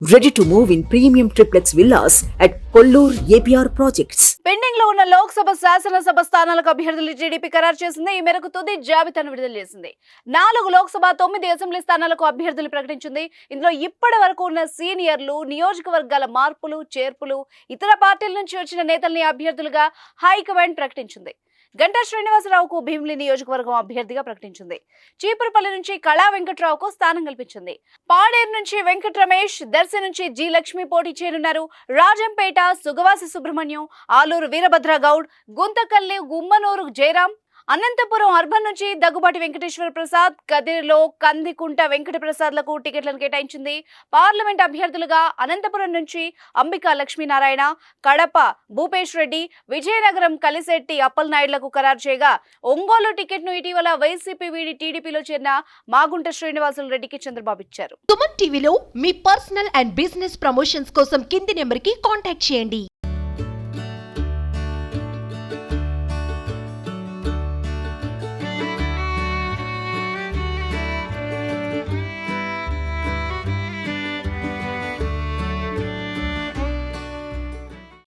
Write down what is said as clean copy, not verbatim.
Ready to move in premium triplex villas at Kollur APR Projects. Pending లో ఉన్న లోక్సభ శాసనసభ స్థానాలకు అభ్యర్థులు టీడీపీ ఖరారు చేసింది. ఈ మేరకు తుది జాబితాను విడుదల చేసింది. 4 లోక్సభ 9 అసెంబ్లీ స్థానాలకు అభ్యర్థులు ప్రకటించింది. ఇందులో ఇప్పటి వరకు ఉన్న సీనియర్లు, నియోజకవర్గాల మార్పులు, చేర్పులు, ఇతర పార్టీల నుంచి వచ్చిన నేతల్ని అభ్యర్థులుగా హైకమాండ్ ప్రకటించింది. గంటా శ్రీనివాసరావుకు భీమిలి నియోజకవర్గం అభ్యర్థిగా ప్రకటించింది. చీపురుపల్లి నుంచి కళా వెంకట్రావుకు స్థానం కల్పించింది. పాడేరు నుంచి వెంకట రమేష్, దర్శి నుంచి జి లక్ష్మి పోటీ చేయనున్నారు. రాజంపేట సుగవాసి సుబ్రహ్మణ్యం, ఆలూరు వీరభద్ర గౌడ్, గుంతకల్లి గుమ్మనూరు జయరాం, అనంతపురం అర్బన్ నుంచి దగ్గుబాటి వెంకటేశ్వర ప్రసాద్, కదిరిలో కందికుంట వెంకట ప్రసాద్లకు టికెట్లను కేటాయించింది. పార్లమెంట్ అభ్యర్థులుగా అనంతపురం నుంచి అంబికా లక్ష్మీనారాయణ, కడప భూపేష్ రెడ్డి, విజయనగరం కలిశెట్టి అప్పలనాయుడులకు ఖరారు చేయగా, ఒంగోలు టికెట్ను ఇటీవల వైసీపీ వీడి టీడీపీలో చేరిన మాగుంట శ్రీనివాసులు రెడ్డికి చంద్రబాబు ఇచ్చారు. సుమన్ టీవీలో మీ పర్సనల్ అండ్ బిజినెస్ ప్రమోషన్స్ కోసం కింది నెంబర్కి కాంటాక్ట్ చేయండి.